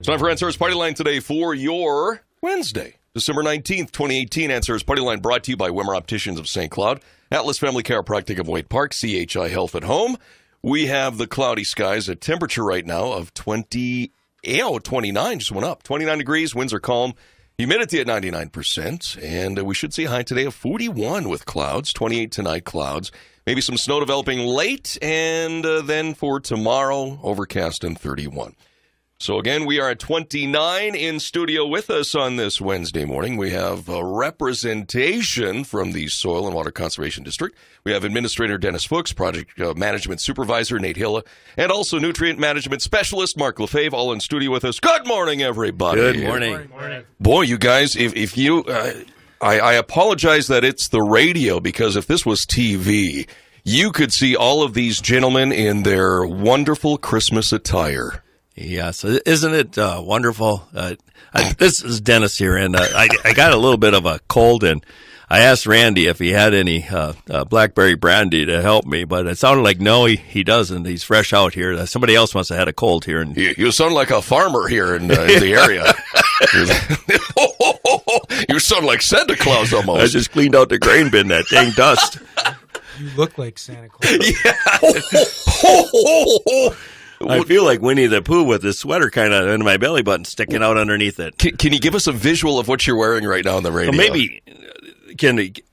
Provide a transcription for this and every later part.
It's time for Answers Partyline today for your Wednesday, December 19th, 2018. Answers Partyline brought to you by Wimmer Opticians of St. Cloud, Atlas Family Chiropractic of Waite Park, CHI Health at Home. We have the cloudy skies, a temperature right now of 29, just went up. 29 degrees, winds are calm, humidity at 99%, and we should see a high today of 41 with clouds, 28 tonight clouds. Maybe some snow developing late, and then for tomorrow, overcast and 31. So again, we are at 29 in studio with us on this Wednesday morning. We have a representation from the Soil and Water Conservation District. We have Administrator Dennis Fuchs, Project Management Supervisor Nate Hylla, and also Nutrient Management Specialist Mark Lefebvre, all in studio with us. Good morning, everybody. Good morning. Morning. Boy, you guys, if you, I apologize that it's the radio, because if this was TV, you could see all of these gentlemen in their wonderful Christmas attire. Yes, isn't it wonderful? This is Dennis here, and I got a little bit of a cold, and I asked Randy if he had any blackberry brandy to help me, but it sounded like no, he doesn't. He's fresh out here. Somebody else must have had a cold here. And you sound like a farmer here in the area. You sound like Santa Claus almost. I just cleaned out the grain bin, that dang dust. You look like Santa Claus. Yeah. I feel like Winnie the Pooh with his sweater kind of in my belly button sticking out underneath it. Can you give us a visual of what you're wearing right now on the radio? Well, maybe,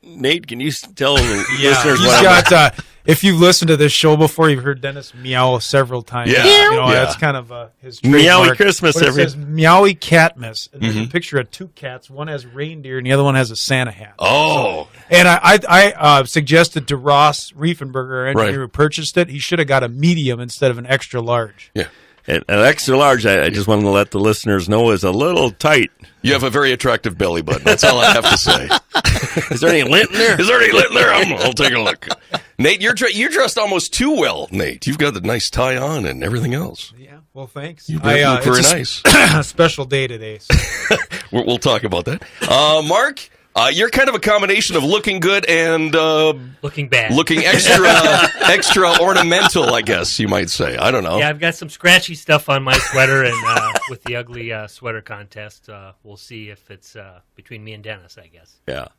Nate, can you tell the Yeah, listeners he's what got. If you've listened to this show before, you've heard Dennis meow several times. Yeah. That's kind of his Meowy trademark. Christmas, But it every- says Meowy Catmas. And there's a picture of two cats. One has reindeer, and the other one has a Santa hat. Oh. And I suggested to Ross Riefenberger, our engineer Right. who purchased it, he should have got a medium instead of an extra large. Yeah. An extra large, I just wanted to let the listeners know, is a little tight. You have a very attractive belly button. That's all I have to say. Is there any lint in there? Is there any lint in there? I'll take a look. Nate, you're dressed almost too well, Nate. You've got the nice tie on and everything else. Yeah, well, thanks. You look very nice. A special day today. So. We'll talk about that. Mark, you're kind of a combination of looking good and looking bad. looking extra ornamental, I guess you might say. I don't know. Yeah, I've got some scratchy stuff on my sweater, and with the ugly sweater contest, we'll see if it's between me and Dennis, I guess.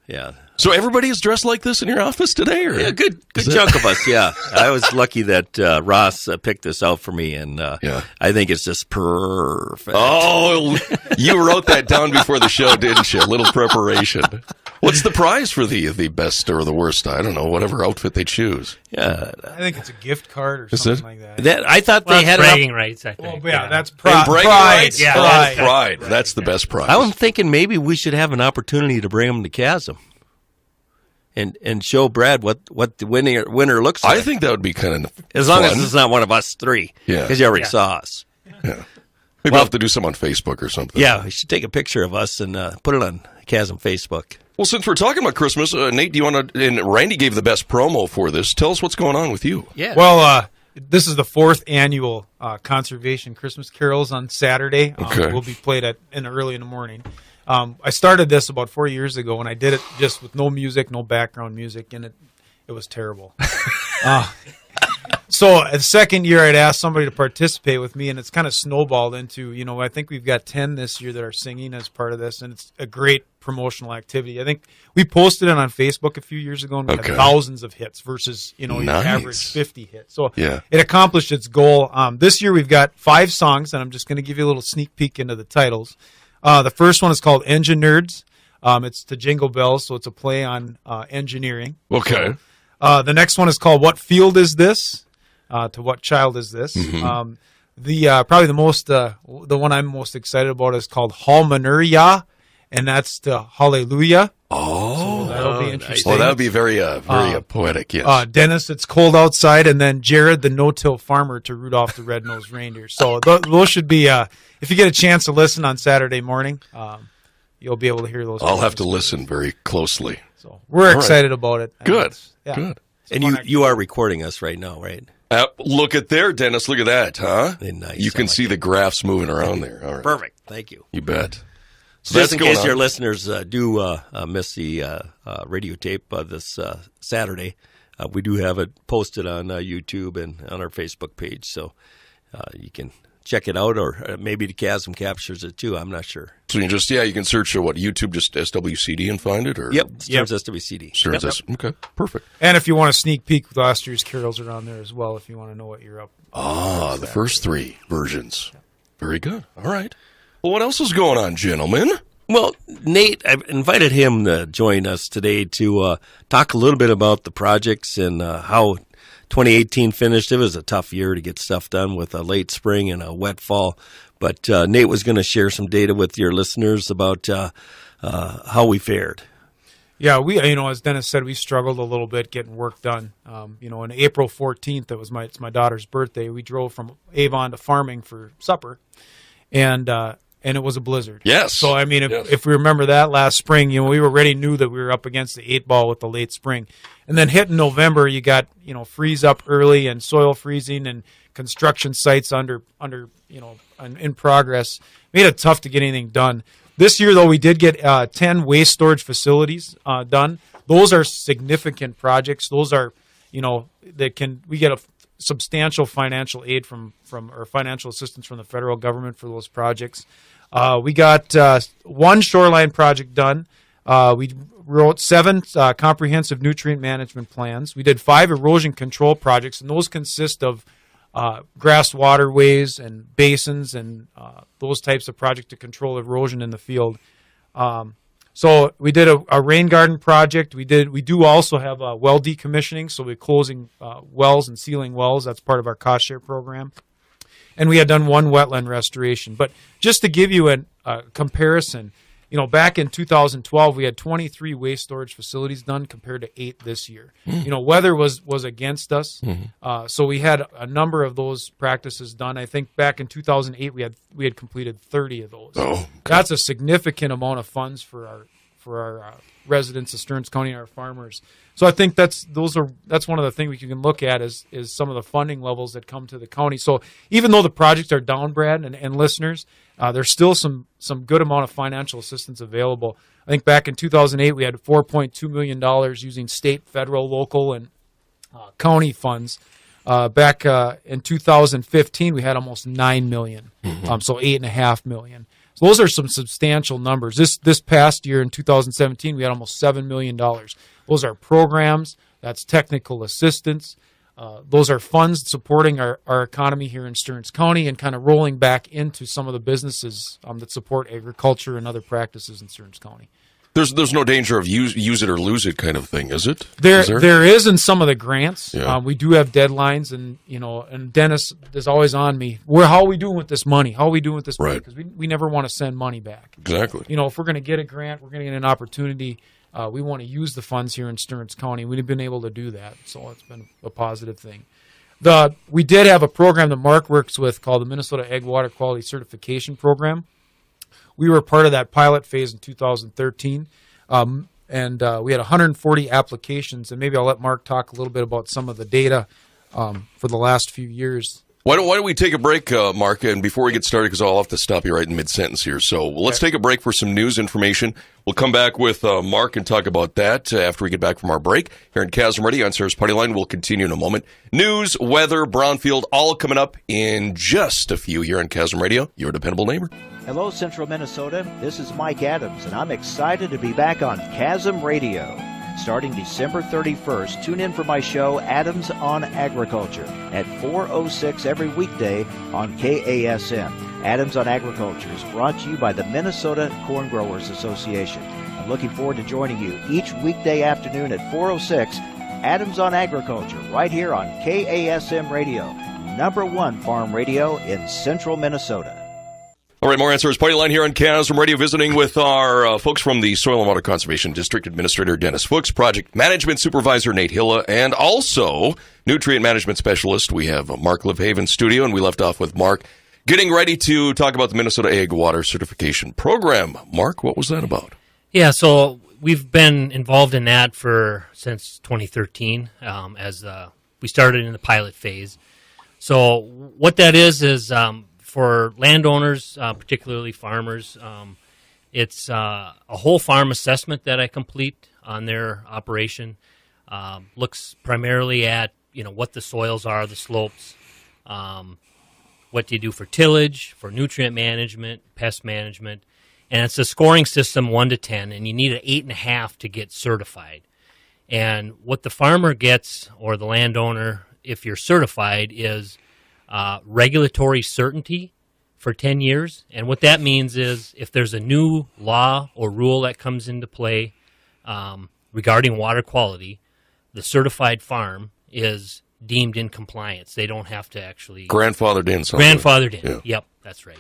Yeah. So everybody is dressed like this in your office today? Or? Yeah, good chunk of us, yeah. I was lucky that Ross picked this out for me, and I think it's just perfect. Oh, you wrote that down before the show, didn't you? A little preparation. What's the prize for the best or the worst? I don't know, whatever outfit they choose. Yeah. I think it's a gift card or Is something it? like that. I thought Well, they had bragging rights, I think. Well, yeah, that's And pride. bragging Pride. rights? Yeah, Oh, pride. pride. That's the best prize. I'm thinking maybe we should have an opportunity to bring them to Chasm and show Brad what the winner looks like. I think that would be kind of as long fun. as it's not one of us three. Yeah. Because you already Yeah. saw us. Yeah. Maybe I'll have to do some on Facebook or something. Yeah, we should take a picture of us and put it on Chasm Facebook. Well, since we're talking about Christmas, Nate, do you want to? And Randy gave the best promo for this. Tell us what's going on with you. Yeah. Well, this is the 4th annual Conservation Christmas Carols on Saturday. Okay. Will be played early in the morning. I started this about 4 years ago, and I did it just with no music, no background music, and it was terrible. So the second year, I'd asked somebody to participate with me, and it's kind of snowballed into, I think we've got 10 this year that are singing as part of this, and it's a great promotional activity. I think we posted it on Facebook a few years ago, and we Okay. had thousands of hits versus, your Nice. average 50 hits. So Yeah. it accomplished its goal. This year, we've got 5 songs, and I'm just going to give you a little sneak peek into the titles. The first one is called Engine Nerds. It's to Jingle Bells, so it's a play on engineering. Okay. The next one is called What Field Is This? To What Child Is This? Probably the one I'm most excited about is called Halmanuria, and that's to Hallelujah. Oh, So that'll be nice. interesting. well, that would be very poetic. Yes. Dennis, It's Cold Outside, and then Jared, the No-Till Farmer, to Rudolph the Red-Nosed Reindeer. So those should be, if you get a chance to listen on Saturday morning, you'll be able to hear those. I'll have to listen very closely. So we're right. excited about it. And Good. it's- yeah. Good. And you are recording us right now, right? Look at there, Dennis. Look at that, huh? Nice. You I can like see the graphs moving around there. All right. Perfect. Thank you. You bet. So Just in going case on. your listeners do miss the radio tape this Saturday, we do have it posted on YouTube and on our Facebook page, so you can check it out, or maybe the Chasm captures it too. I'm not sure. So you can search YouTube, just SWCD and find it, or Stearns SWCD. Stearns okay, perfect. And if you want a sneak peek, last year's carols are on there as well. If you want to know what you're up. The first 3 versions. Very good. All right. Well, what else is going on, gentlemen? Well, Nate, I've invited him to join us today to talk a little bit about the projects and how 2018 finished. It was a tough year to get stuff done with a late spring and a wet fall. But Nate was going to share some data with your listeners about how we fared. Yeah, as Dennis said, we struggled a little bit getting work done. On April 14th, it's my daughter's birthday. We drove from Avon to Farming for supper, and it was a blizzard. Yes. So if we remember that last spring, we knew that we were up against the 8 ball with the late spring, and then hitting November, you got freeze up early and soil freezing and construction sites under in progress. Made it tough to get anything done. This year, though, we did get 10 waste storage facilities done. Those are significant projects. Those are, we get a substantial financial aid from or financial assistance from the federal government for those projects. We got 1 shoreline project done. We wrote 7 comprehensive nutrient management plans. We did 5 erosion control projects, and those consist of grass waterways and basins and those types of projects to control erosion in the field. So we did a rain garden project. We do also have well decommissioning, so we're closing wells and sealing wells. That's part of our cost share program. And we had done 1 wetland restoration. But just to give you a comparison, back in 2012, we had 23 waste storage facilities done compared to 8 this year. Weather was against us, so we had a number of those practices done. I think back in 2008, we had completed 30 of those. Oh, okay. That's a significant amount of funds for our residents of Stearns County and our farmers. So I think that's one of the things we can look at is some of the funding levels that come to the county. So even though the projects are down, Brad and listeners, there's still some good amount of financial assistance available. I think back in 2008 we had $4.2 million using state, federal, local, and county funds. Back in 2015 we had almost $9 million, so $8.5 million. So those are some substantial numbers. This past year in 2017 we had almost $7 million. Those are programs, that's technical assistance. Those are funds supporting our economy here in Stearns County and kind of rolling back into some of the businesses that support agriculture and other practices in Stearns County. There's no danger of use it or lose it kind of thing, is it? There is in some of the grants. Yeah. We do have deadlines, and Dennis is always on me. How are we doing with this money? How are we doing with this money? Right. Because we never want to send money back. Exactly. If we're going to get a grant, we're going to get an opportunity. We want to use the funds here in Stearns County. We've been able to do that, so it's been a positive thing. We did have a program that Mark works with called the Minnesota Ag Water Quality Certification Program. We were part of that pilot phase in 2013, and we had 140 applications, and maybe I'll let Mark talk a little bit about some of the data for the last few years. Why don't we take a break, Mark, and before we get started, because I'll have to stop you right in mid-sentence here. So let's take a break for some news information. We'll come back with Mark and talk about that after we get back from our break. Here in Chasm Radio on Sarah's Partyline, we'll continue in a moment. News, weather, Brownfield, all coming up in just a few here on Chasm Radio, your dependable neighbor. Hello, Central Minnesota. This is Mike Adams, and I'm excited to be back on Chasm Radio. Starting December 31st, tune in for my show, Adams on Agriculture, at 4:06 every weekday on KASM. Adams on Agriculture is brought to you by the Minnesota Corn Growers Association. I'm looking forward to joining you each weekday afternoon at 4:06, Adams on Agriculture, right here on KASM Radio, #1 farm radio in Central Minnesota. All right, more Answers Partyline here on Chasm Radio, visiting with our folks from the Soil and Water Conservation District Administrator Dennis Fuchs, Project Management Supervisor Nate Hylla, and also Nutrient Management Specialist. We have Mark Lefebvre in studio, and we left off with Mark getting ready to talk about the Minnesota Ag Water Certification Program. Mark, what was that about? Yeah, so we've been involved in that since 2013 as we started in the pilot phase. So what that is for landowners, particularly farmers, it's a whole farm assessment that I complete on their operation. Looks primarily at what the soils are, the slopes, what do you do for tillage, for nutrient management, pest management, and it's a scoring system 1 to 10, and you need an 8.5 to get certified. And what the farmer gets, or the landowner, if you're certified, is regulatory certainty for 10 years. And what that means is if there's a new law or rule that comes into play regarding water quality, the certified farm is deemed in compliance. They don't have to actually... Grandfathered in something. Grandfathered in. Yeah. Yep, that's right.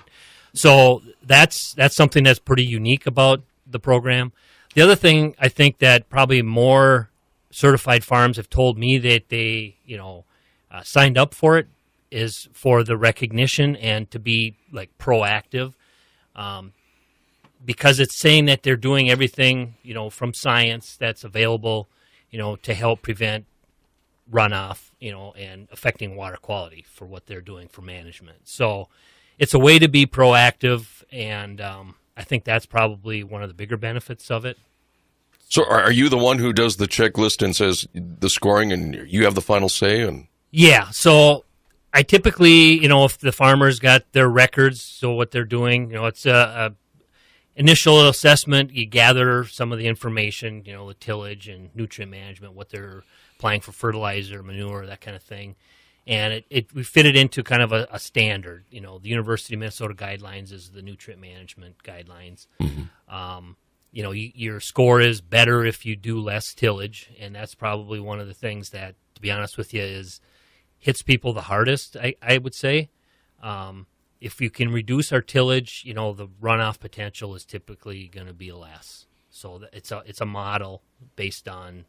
So that's something that's pretty unique about the program. The other thing I think that probably more certified farms have told me that they, signed up for it is for the recognition and to be like proactive, because it's saying that they're doing everything, from science that's available, to help prevent runoff, and affecting water quality for what they're doing for management. So it's a way to be proactive, and I think that's probably one of the bigger benefits of it. So are you the one who does the checklist and says the scoring and you have the final say? And Yeah, so I typically, if the farmer's got their records, so what they're doing, it's a initial assessment. You gather some of the information, the tillage and nutrient management, what they're applying for fertilizer, manure, that kind of thing. And we fit it into kind of a standard. The University of Minnesota guidelines is the nutrient management guidelines. Mm-hmm. Your score is better if you do less tillage, and that's probably one of the things that, to be honest with you, hits people the hardest, I would say. If you can reduce our tillage, the runoff potential is typically going to be less. So it's a model based on,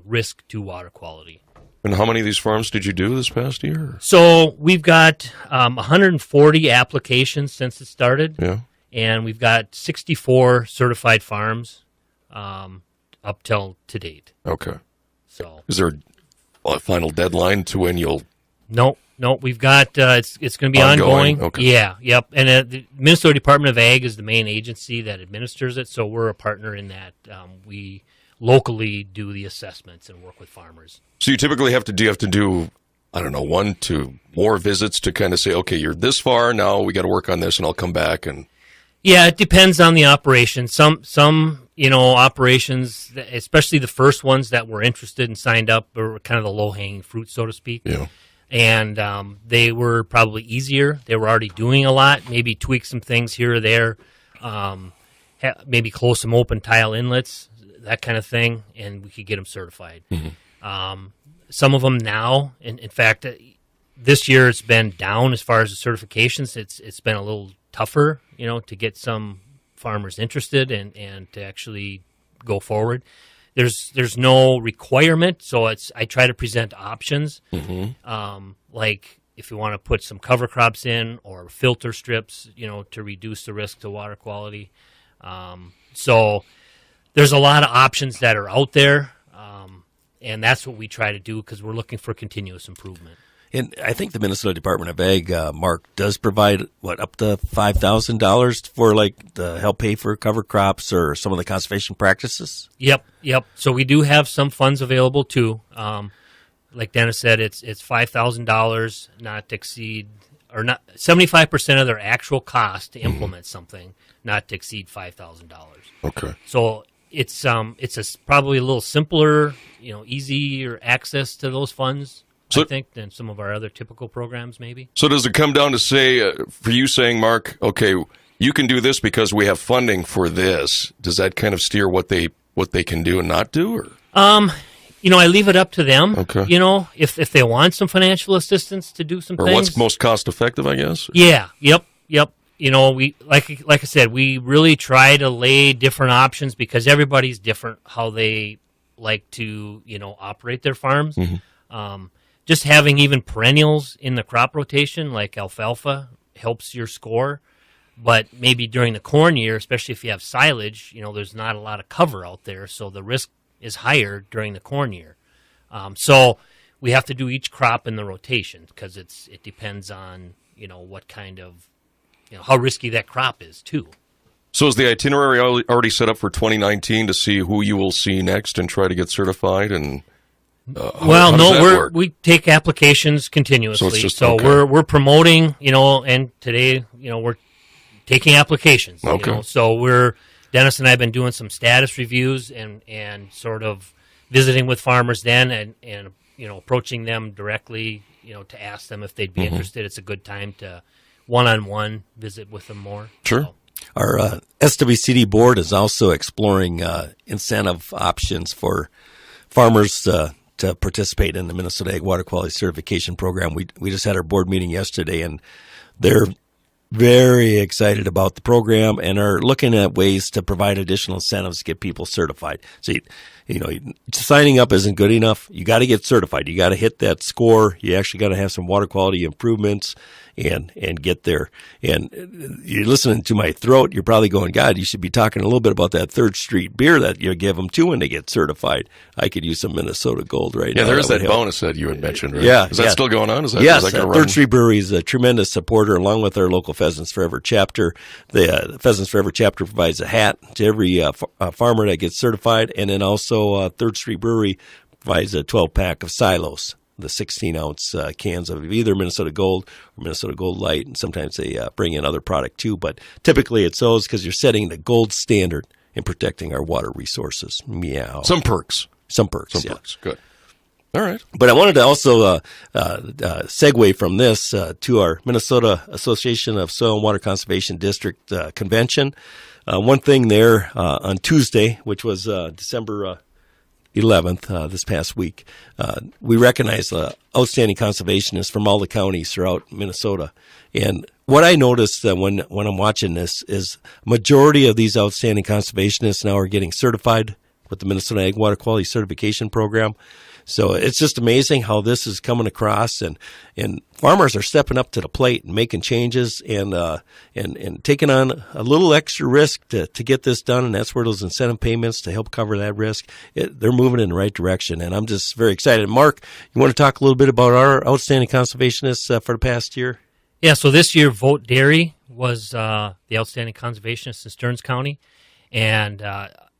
risk to water quality. And how many of these farms did you do this past year? So we've got 140 applications since it started. Yeah. And we've got 64 certified farms up till to date. Okay. So is there a final deadline to when you'll... No, we've got, it's going to be ongoing. Okay. Yeah, yep. And the Minnesota Department of Ag is the main agency that administers it, so we're a partner in that. We locally do the assessments and work with farmers. So you typically have to do, I don't know, 1 to more visits to kind of say, okay, you're this far, now we got to work on this, and I'll come back and... Yeah, it depends on the operation. Some operations, especially the first ones that were interested and signed up, were kind of the low-hanging fruit, so to speak. Yeah. And they were probably easier. They were already doing a lot, maybe tweak some things here or there, maybe close some open tile inlets, that kind of thing, and we could get them certified. Mm-hmm. Some of them now, in fact, this year it's been down as far as the certifications. It's been a little tougher, to get some farmers interested and to actually go forward. There's no requirement, so I try to present options, mm-hmm. Like if you want to put some cover crops in or filter strips, to reduce the risk to water quality. So there's a lot of options that are out there, and that's what we try to do because we're looking for continuous improvement. And I think the Minnesota Department of Ag, Mark, does provide, up to $5,000 for, to help pay for cover crops or some of the conservation practices? Yep. So we do have some funds available, too. Like Dennis said, it's $5,000, not to exceed, or not 75% of their actual cost to implement something, not to exceed $5,000. Okay. So it's probably a little simpler, easier access to those funds. I think, than some of our other typical programs, maybe. So does it come down to say, for you saying, Mark, okay, you can do this because we have funding for this? Does that kind of steer what they can do and not do? Or? I leave it up to them. Okay. If they want some financial assistance to do some things. Or what's most cost effective, I guess? Yeah. Yep. We like I said, we really try to lay different options because everybody's different how they like to operate their farms. Mm-hmm. Just having even perennials in the crop rotation, like alfalfa, helps your score. But maybe during the corn year, especially if you have silage, there's not a lot of cover out there, so the risk is higher during the corn year. So we have to do each crop in the rotation because it depends on what kind of how risky that crop is too. So is the itinerary already set up for 2019 to see who you will see next and try to get certified and? Well, no, we take applications continuously. So it's just- so okay. we're promoting, and today, we're taking applications. Okay. So Dennis and I have been doing some status reviews and sort of visiting with farmers then and approaching them directly, to ask them if they'd be interested. It's a good time to one-on-one visit with them more. Sure. So. Our SWCD board is also exploring incentive options for farmers to participate in the Minnesota Ag Water Quality Certification Program. We just had our board meeting yesterday, and they're very excited about the program and are looking at ways to provide additional incentives to get people certified. So, signing up isn't good enough. You got to get certified. You got to hit that score. You actually got to have some water quality improvements and get there. And you're listening to my throat. You're probably going, God, you should be talking a little bit about that 3rd Street beer that you give them too when they get certified. I could use some Minnesota Gold right now. Yeah, there is that would help. bonus that you had mentioned, right? Yeah. Is that still going on? Yes, is that gonna 3rd run? Street Brewery is a tremendous supporter, along with our local Pheasants Forever chapter. The Pheasants Forever chapter provides a hat to every farmer that gets certified, and then also 3rd Street Brewery provides a 12-pack of silos, the 16-ounce cans of either Minnesota Gold or Minnesota Gold Light, and sometimes they bring in other product too. But typically it's those because you're setting the gold standard in protecting our water resources. Meow. Some perks. Some perks. Good. All right. But I wanted to also segue from this to our Minnesota Association of Soil and Water Conservation District convention. One thing there on Tuesday, which was December 11th, this past week, we recognized outstanding conservationists from all the counties throughout Minnesota. And what I noticed when I'm watching this is majority of these outstanding conservationists now are getting certified with the Minnesota Ag Water Quality Certification Program. So it's just amazing how this is coming across, and farmers are stepping up to the plate and making changes and taking on a little extra risk to get this done, and that's where those incentive payments to help cover that risk, they're moving in the right direction, and I'm just very excited. Mark, you want to talk a little bit about our outstanding conservationists for the past year? Yeah, so this year, Vote Dairy was the outstanding conservationist in Stearns County, and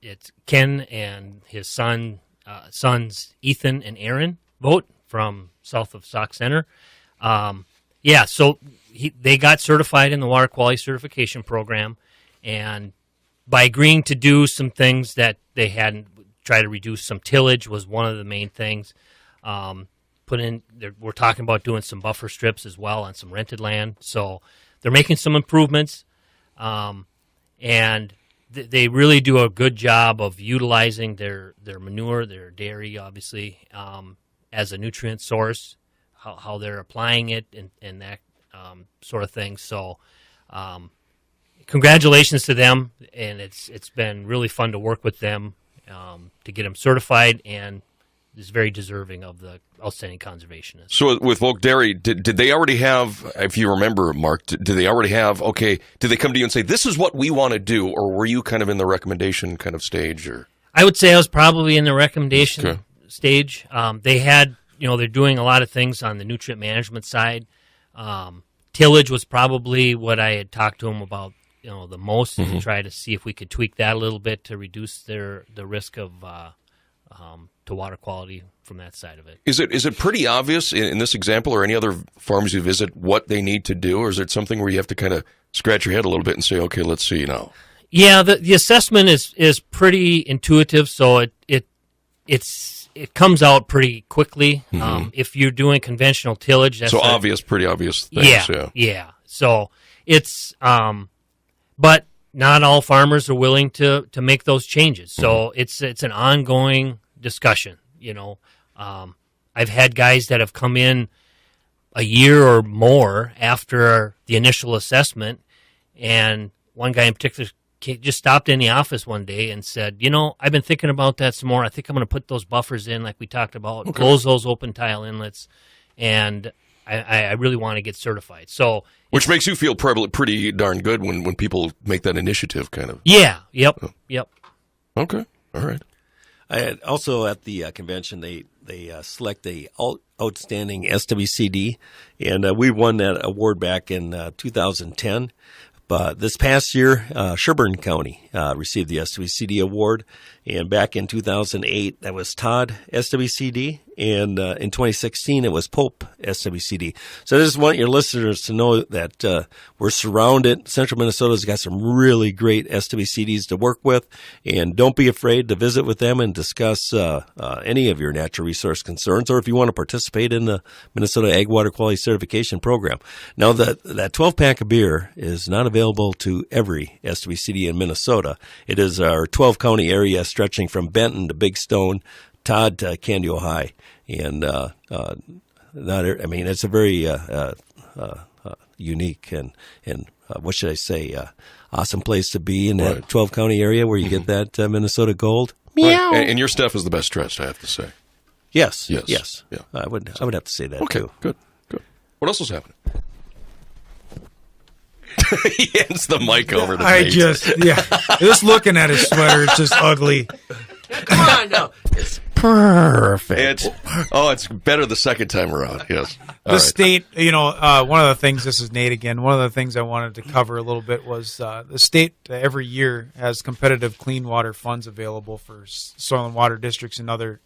it's Ken and his sons Ethan and Aaron Vote from south of Sauk Center. So they got certified in the Water Quality Certification Program, and by agreeing to do some things that they hadn't, try to reduce some tillage was one of the main things. We're talking about doing some buffer strips as well on some rented land, so they're making some improvements, and they really do a good job of utilizing their manure, their dairy, obviously, as a nutrient source, how they're applying it and that sort of thing. So congratulations to them, and it's been really fun to work with them to get them certified, and is very deserving of the outstanding conservationist. So with Volk Dairy, did they already have, if you remember, Mark, did they already have, did they come to you and say, this is what we want to do, or were you kind of in the recommendation kind of stage? Or I would say I was probably in the recommendation stage. They had, they're doing a lot of things on the nutrient management side. Tillage was probably what I had talked to them about, the most, to try to see if we could tweak that a little bit to reduce the risk of to water quality from that side of it. Is it pretty obvious in this example or any other farms you visit what they need to do, or is it something where you have to kind of scratch your head a little bit and say, okay, let's see now? Yeah, the assessment is pretty intuitive, so it comes out pretty quickly. If you're doing conventional tillage, that's pretty obvious things. Yeah. So it's but not all farmers are willing to make those changes. So it's an ongoing discussion. I've had guys that have come in a year or more after the initial assessment, and one guy in particular just stopped in the office one day and said, I've been thinking about that some more. I think I'm going to put those buffers in like we talked about, close those open tile inlets, and I really want to get certified. So, which makes you feel pretty darn good when people make that initiative, kind of. Yeah. Yep. Okay. All right. I had also at the convention they select a outstanding SWCD, and we won that award back in 2010. But this past year, Sherburne County received the SWCD award, and back in 2008, that was Todd SWCD, and in 2016 it was Pope SWCD. So I just want your listeners to know that we're surrounded. Central Minnesota's got some really great SWCDs to work with, and don't be afraid to visit with them and discuss any of your natural resource concerns, or if you want to participate in the Minnesota Ag Water Quality Certification Program. Now, that 12-pack of beer is not available to every SWCD in Minnesota. It is our 12-county area stretching from Benton to Big Stone, Todd to Candio High, and it's a very unique and what should I say, awesome place to be in that 12-county area where you get that Minnesota Gold. Meow. And your staff is the best dressed, I have to say. Yes. Yeah. I would have to say that too. Good. What else was happening? He hands the mic over to me. Just looking at his sweater, it's just ugly. Come on now. It's perfect. It's better the second time around, yes. The state, one of the things, this is Nate again, one of the things I wanted to cover a little bit was the state every year has competitive clean water funds available for soil and water districts and other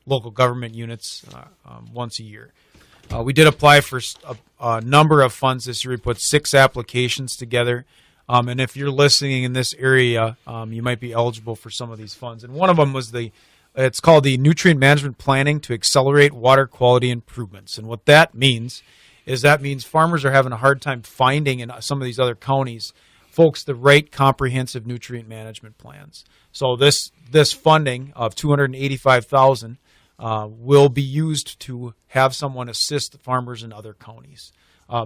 local government units once a year. We did apply for a number of funds this year. We put 6 applications together. And if you're listening in this area, you might be eligible for some of these funds. And one of them was it's called the Nutrient Management Planning to Accelerate Water Quality Improvements. And what that means is farmers are having a hard time finding in some of these other counties, folks, the right comprehensive nutrient management plans. So this funding of $285,000 will be used to have someone assist farmers in other counties.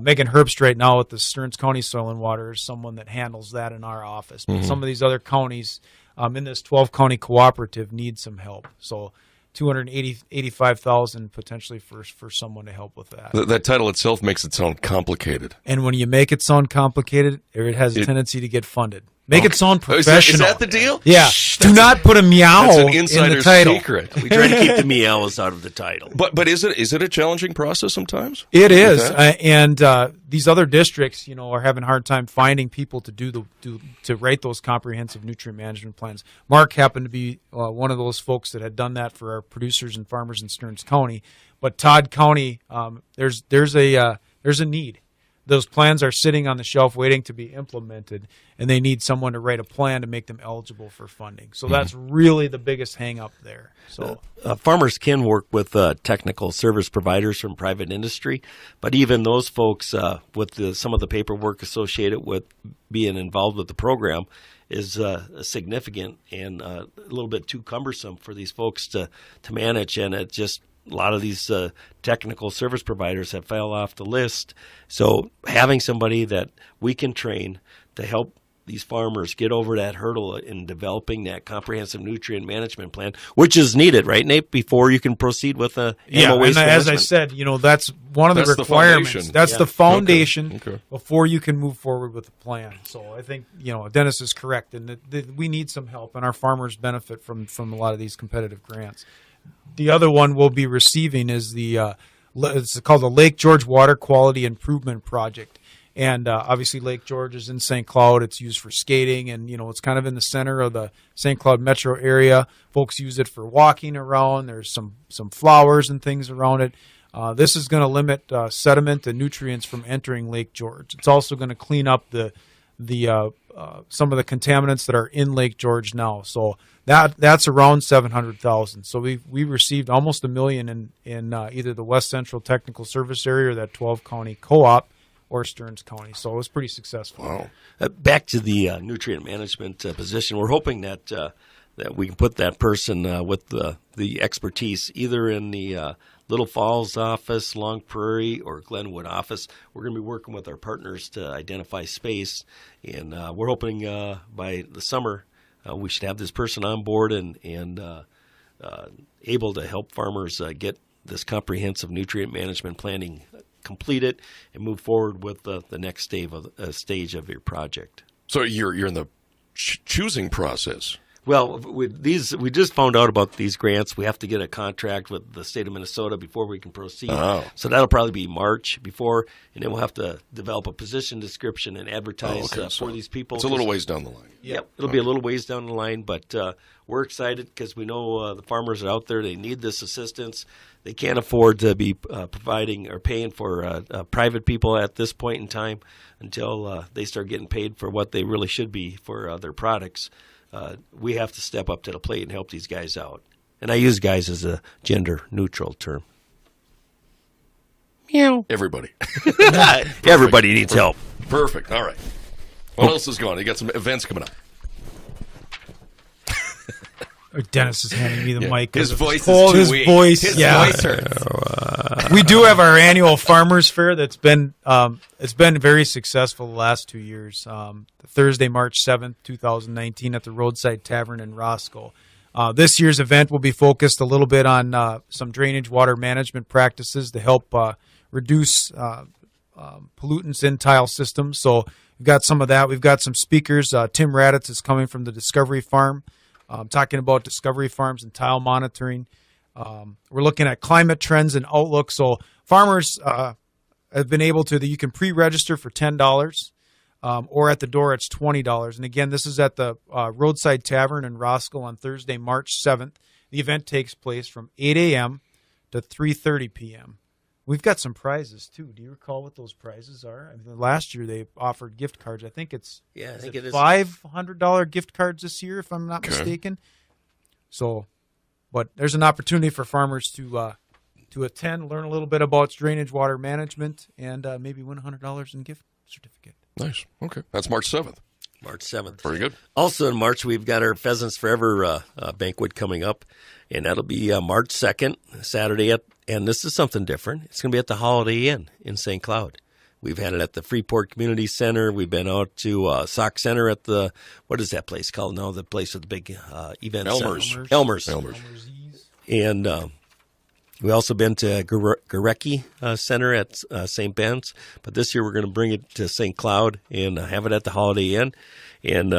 Megan Herbst right now at the Stearns County Soil and Water is someone that handles that in our office. But some of these other counties in this 12-county cooperative need some help. So $285,000 potentially for someone to help with that. That title itself makes it sound complicated. And when you make it sound complicated, it has a tendency to get funded. Make it sound professional. Is that the deal? Yeah. Do not put a meow that's an in insider's the title. secret. We try to keep the meows out of the title. But is it a challenging process sometimes? It is, and these other districts, are having a hard time finding people to to write those comprehensive nutrient management plans. Mark happened to be one of those folks that had done that for our producers and farmers in Stearns County. But Todd County, there's a need. Those plans are sitting on the shelf waiting to be implemented, and they need someone to write a plan to make them eligible for funding. So that's really the biggest hang up there. So farmers can work with technical service providers from private industry, but even those folks with some of the paperwork associated with being involved with the program is significant and a little bit too cumbersome for these folks to manage, and it just a lot of these technical service providers have fell off the list. So having somebody that we can train to help these farmers get over that hurdle in developing that comprehensive nutrient management plan, which is needed, right, Nate, before you can proceed with animal waste management? As I said, that's one of the requirements. That's the foundation Okay. before you can move forward with the plan. So I think, Dennis is correct, and we need some help, and our farmers benefit from a lot of these competitive grants. The other one we'll be receiving is it's called the Lake George Water Quality Improvement Project. And obviously Lake George is in St. Cloud. It's used for skating, and, it's kind of in the center of the St. Cloud metro area. Folks use it for walking around. There's some flowers and things around it. This is going to limit sediment and nutrients from entering Lake George. It's also going to clean up some of the contaminants that are in Lake George now. So that's around $700,000. So we received almost $1 million in either the West Central Technical Service Area or that 12-county co-op or Stearns County. So it was pretty successful. Wow. Back to the nutrient management position, we're hoping that we can put that person with the expertise either in the Little Falls office, Long Prairie, or Glenwood office. We're going to be working with our partners to identify space, and we're hoping by the summer we should have this person on board and able to help farmers get this comprehensive nutrient management planning completed and move forward with the next stage of your project. So you're in the choosing process. Well, with these, we just found out about these grants. We have to get a contract with the state of Minnesota before we can proceed. Oh. So that'll probably be March before, and then we'll have to develop a position description and advertise for these people. It's a little ways down the line. Yep, it'll be a little ways down the line, but we're excited because we know the farmers are out there. They need this assistance. They can't afford to be providing or paying for private people at this point in time until they start getting paid for what they really should be for their products. We have to step up to the plate and help these guys out. And I use guys as a gender-neutral term. Meow. Everybody. Everybody needs help. Perfect. All right. What else is going on? You got some events coming up. Dennis is handing me the mic. His voice is too weak. His voice hurts. We do have our annual Farmers Fair that's been it's been very successful the last 2 years. Thursday, March 7th, 2019 at the Roadside Tavern in Roscoe. This year's event will be focused a little bit on some drainage water management practices to help reduce pollutants in tile systems. So we've got some of that. We've got some speakers. Tim Raditz is coming from the Discovery Farm. Talking about Discovery Farms and tile monitoring. We're looking at climate trends and outlook. So farmers have been able to, you can pre-register for $10 or at the door it's $20. And again, this is at the Roadside Tavern in Roscoe on Thursday, March 7th. The event takes place from 8 a.m. to 3:30 p.m. We've got some prizes, too. Do you recall what those prizes are? I mean, last year they offered gift cards. I think it is $500 gift cards this year, if I'm not mistaken. So, but there's an opportunity for farmers to attend, learn a little bit about drainage water management, and maybe win $100 in gift certificate. Nice. Okay. That's March 7th. March 7th. Very good. Also in March, we've got our Pheasants Forever banquet coming up, and that'll be March 2nd, Saturday, and this is something different. It's going to be at the Holiday Inn in St. Cloud. We've had it at the Freeport Community Center. We've been out to Sauk Center at the, what is that place called now, the place with the big event center? Elmer's. And we also been to Gorecki Center at St. Ben's, but this year we're going to bring it to St. Cloud and have it at the Holiday Inn. And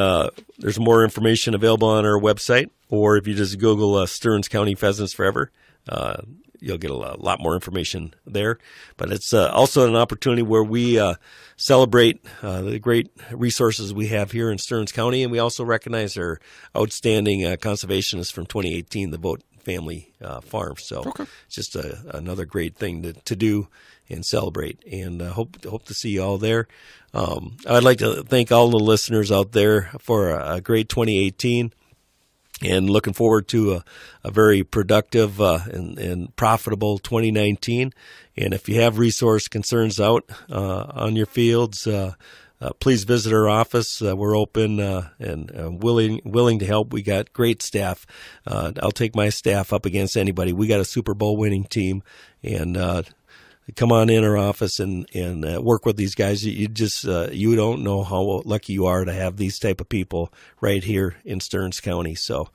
there's more information available on our website, or if you just Google Stearns County Pheasants Forever, you'll get a lot more information there. But it's also an opportunity where we celebrate the great resources we have here in Stearns County, and we also recognize our outstanding conservationists from 2018, the Vote Family Farm. So it's just another great thing to do and celebrate, and hope to see you all there. I'd like to thank all the listeners out there for a great 2018. And looking forward to a very productive and profitable 2019. And if you have resource concerns out on your fields, please visit our office. We're open and willing to help. We got great staff. I'll take my staff up against anybody. We got a Super Bowl winning team, and come on in our office and work with these guys. You just you don't know how lucky you are to have these type of people right here in Stearns County. So,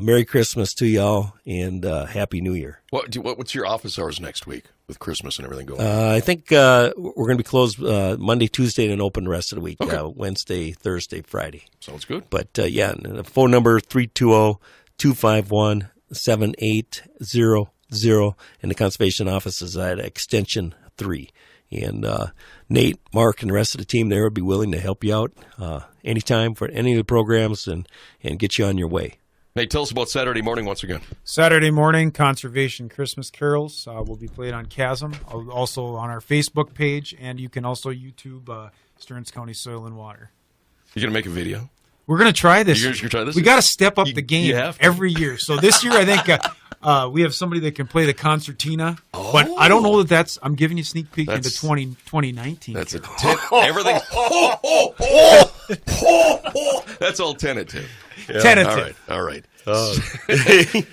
Merry Christmas to y'all and Happy New Year. What's your office hours next week with Christmas and everything going on? I think we're going to be closed Monday, Tuesday, and open the rest of the week. Okay. Wednesday, Thursday, Friday. Sounds good. But yeah, the phone number 320-251-7800. And the conservation office is at extension 3. And Nate, Mark, and the rest of the team there would be willing to help you out anytime for any of the programs and get you on your way. Nate, tell us about Saturday morning once again. Saturday morning, Conservation Christmas Carols will be played on Chasm, also on our Facebook page, and you can also YouTube Stearns County Soil and Water. You going to make a video? We're going to try this. You're going to try this? We got to step up the game every year. So this year, I think we have somebody that can play the concertina. Oh. But I don't know that I'm giving you a sneak peek into 2019. That's everything. That's all tentative. Yeah. Tentative. All right.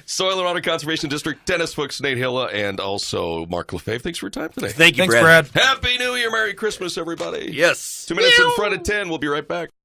Soil and Water Conservation District, Dennis Fuchs, Nate Hylla, and also Mark Lefebvre. Thanks for your time today. Thanks, Brad. Happy New Year. Merry Christmas, everybody. Yes. 2 minutes in front of 10. We'll be right back.